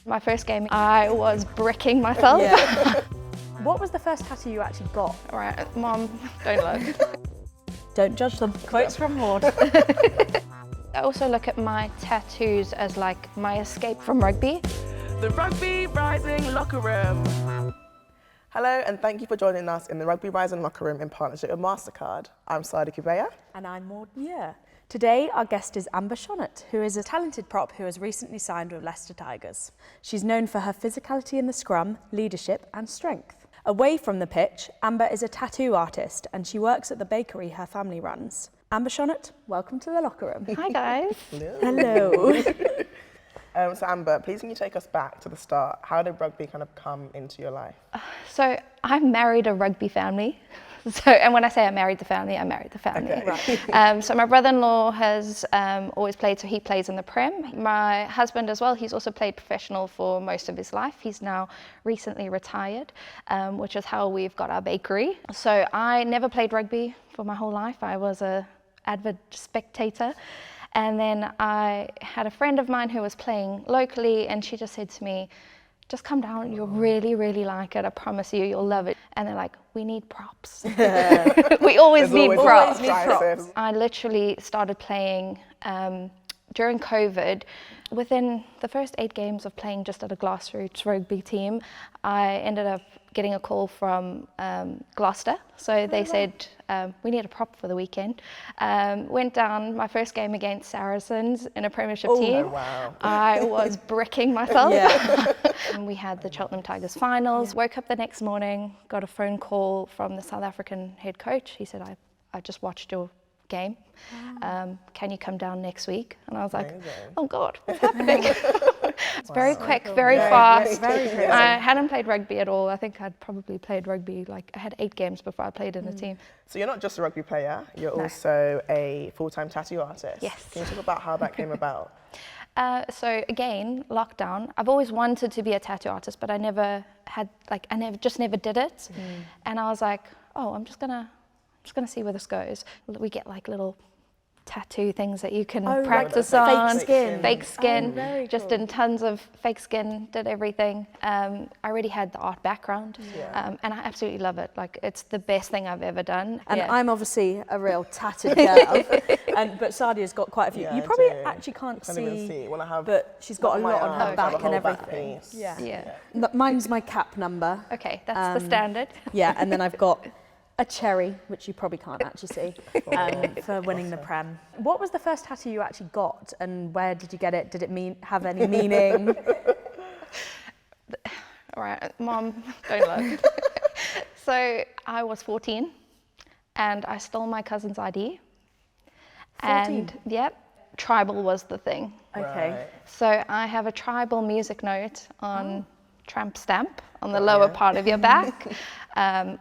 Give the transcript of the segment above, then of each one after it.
My first game, I was bricking myself. Yeah. What was the first tattoo you actually got? All right, Mom, don't look. Don't judge them. Quotes from Maud. I also look at my tattoos as like my escape from rugby. The Rugby Rising Locker Room. Hello, and thank you for joining us in the Rugby Rising Locker Room in partnership with Mastercard. I'm Sadia, Kabeya. And I'm Maud Muir. Today, our guest is Amber Schonert, who is a talented prop who has recently signed with Leicester Tigers. She's known for her physicality in the scrum, leadership and strength. Away from the pitch, Amber is a tattoo artist and she works at the bakery her family runs. Amber Schonert, welcome to the locker room. Hi guys. Hello. So Amber, please can you take us back to the start? How did rugby kind of come into your life? So I married a rugby family. And when I say I married the family, I married the family. Okay. Right. So my brother-in-law has always played, so he plays in the Prem. My husband as well, he's also played professional for most of his life. He's now recently retired, which is how we've got our bakery. So I never played rugby for my whole life. I was an avid spectator. And then I had a friend of mine who was playing locally and she just said to me, just come down, you'll really, really like it. I promise you, you'll love it. And they're like, we need props. We always need props. I literally started playing during COVID. Within the first 8 games of playing just at a grassroots rugby team, I ended up getting a call from Gloucester. So they said, we need a prop for the weekend. Went down my first game against Saracens in a premiership team. Oh, wow. I was bricking myself. Yeah. And we had the Cheltenham Tigers finals. Woke up the next morning, got a phone call from the South African head coach. He said, I just watched your game. Can you come down next week? And I was like, oh God, what's happening? It's very quick, very fast. Very crazy. I hadn't played rugby at all. I think I'd probably played rugby, like I had 8 games before I played in a team. So you're not just a rugby player, you're also a full-time tattoo artist. Yes. Can you talk about how that came about? So again, lockdown. I've always wanted to be a tattoo artist, but I never had, just never did it. And I was like, oh, I'm just gonna see where this goes. We get like little tattoo things that you can practice on. Fake skin. Very just cool. in tons of fake skin, did everything. I already had the art background, and I absolutely love it. Like, it's the best thing I've ever done. And I'm obviously a real tattooed girl, but Sadia's got quite a few. Yeah, you probably I do. actually can't Even see, see. Well, I have but she's got a lot on her arms, back the and whole back everything. piece. Yeah. Mine's my cap number. Okay, that's the standard. Yeah, and then I've got a cherry, which you probably can't actually see, for winning the Prem. What was the first tattoo you actually got, and where did you get it? Did it have any meaning? All right, Mom, don't look. So I was 14, and I stole my cousin's ID. 14? And yep, tribal was the thing. Okay. Right. So I have a tribal music note on tramp stamp on the lower part of your back,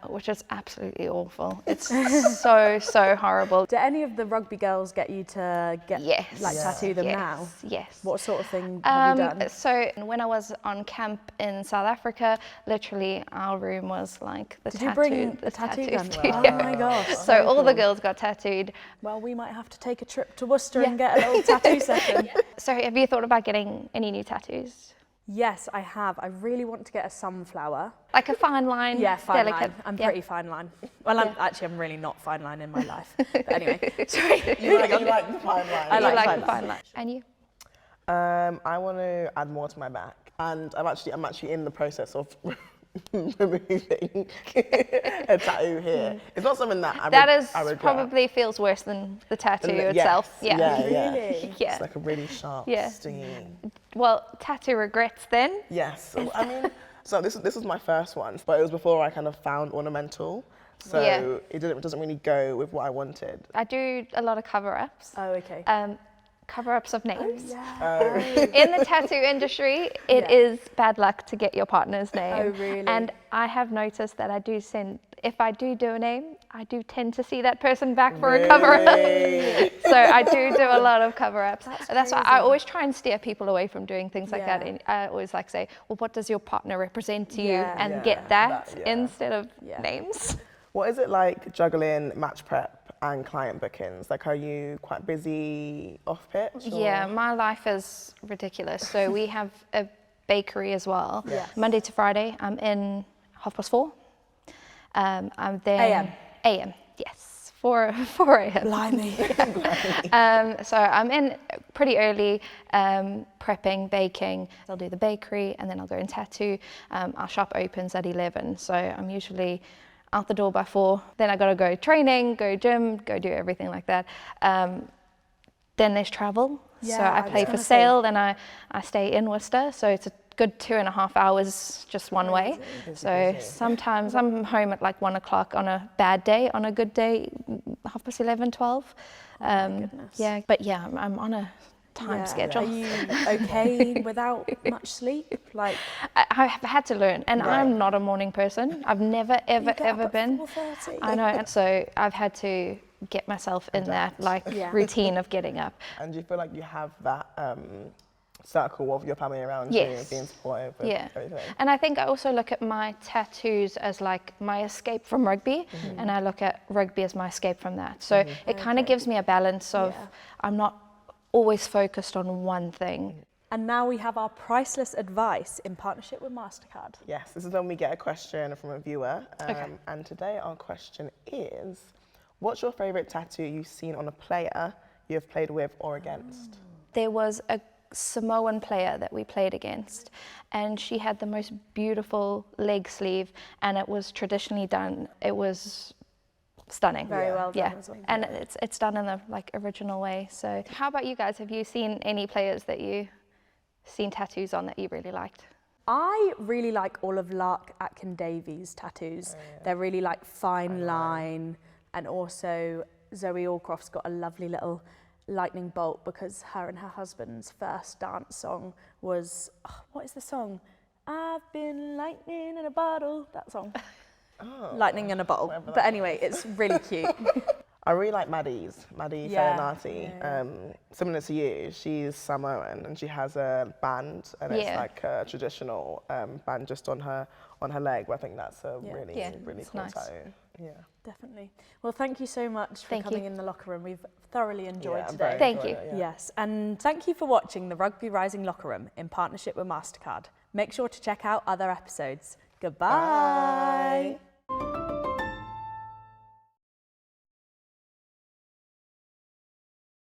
which is absolutely awful. It's so horrible. Do any of the rugby girls get you to tattoo them now? Yes. What sort of thing have you done? So when I was on camp in South Africa, literally our room was like the Did you bring the a tattoo tattoo gun? studio. Oh my gosh. So all the girls got tattooed. Well, we might have to take a trip to Worcester and get a little tattoo session. So have you thought about getting any new tattoos? Yes, I have. I really want to get a sunflower. Like a fine line, Yeah, fine delicate. line. I'm pretty fine line. Well, I'm really not fine line in my life. But anyway, sorry. You like the fine line. I You like fine the fine line. And you? I want to add more to my back, and I'm actually in the process of removing a tattoo here. It's not something that I regret. Probably feels worse than the tattoo Yes. itself. Yeah. Really? Yeah. It's like a really sharp, stinging. Well, tattoo regrets then? Yes. I mean, so this was my first one, but it was before I kind of found ornamental. So it doesn't really go with what I wanted. I do a lot of cover-ups. Oh, okay. Cover-ups of names. Yeah. In the tattoo industry, it is bad luck to get your partner's name. Oh, really? And I have noticed that if I do a name, I do tend to see that person back for a cover-up. So I do a lot of cover-ups. That's why I always try and steer people away from doing things like that. And I always like say, well, what does your partner represent to you? And get that instead of names. What is it like juggling match prep and client bookings? Like, are you quite busy off pitch? Yeah, my life is ridiculous. So we have a bakery as well. Yes. Monday to Friday, I'm in 4:30. I'm then AM. Yes, 4 a.m. Blimey. So I'm in pretty early, prepping, baking. I'll do the bakery, and then I'll go and tattoo. Our shop opens at 11, so I'm usually out the door by 4. Then I gotta go training, go gym, go do everything like that. Then there's travel. So I play for Sale, then I stay in Worcester, so it's a good 2.5 hours just one way. So sometimes I'm home at like 1 o'clock on a bad day. On a good day, 11:30, 12. Yeah, but yeah, I'm on a time schedule. Are you okay without much sleep? Like, I've had to learn, and I'm not a morning person. I've never ever been. 4:30. I know, and so I've had to get myself in that routine of getting up. And do you feel like you have that circle of your family around you, being supportive with everything? And I think I also look at my tattoos as like my escape from rugby, and I look at rugby as my escape from that. So it kind of gives me a balance of I'm not always focused on one thing. And now we have our priceless advice in partnership with Mastercard. Yes, this is when we get a question from a viewer. And today our question is, what's your favourite tattoo you've seen on a player you have played with or against? There was a Samoan player that we played against, and she had the most beautiful leg sleeve, and it was traditionally done. It was stunning. Very well done as well. And it's done in the like original way. So how about you guys? Have you seen any players that you seen tattoos on that you really liked? I really like all of Lark Atkin-Davies tattoos. They're really like fine line, and also Zoe Allcroft's got a lovely little lightning bolt because her and her husband's first dance song was, what is the song? I've been lightning in a bottle, that song. Lightning in a bottle. But anyway, it's really cute. I really like Maddie Farinati. Similar to you, she's Samoan and she has a band, and it's like a traditional band just on her leg. I think that's a really cool tattoo. Yeah, definitely. Well, thank you so much for coming in the locker room. We've thoroughly enjoyed today. very Thank you. enjoyed it, Yes, and thank you for watching the Rugby Rising Locker Room in partnership with Mastercard. Make sure to check out other episodes. Goodbye. Bye.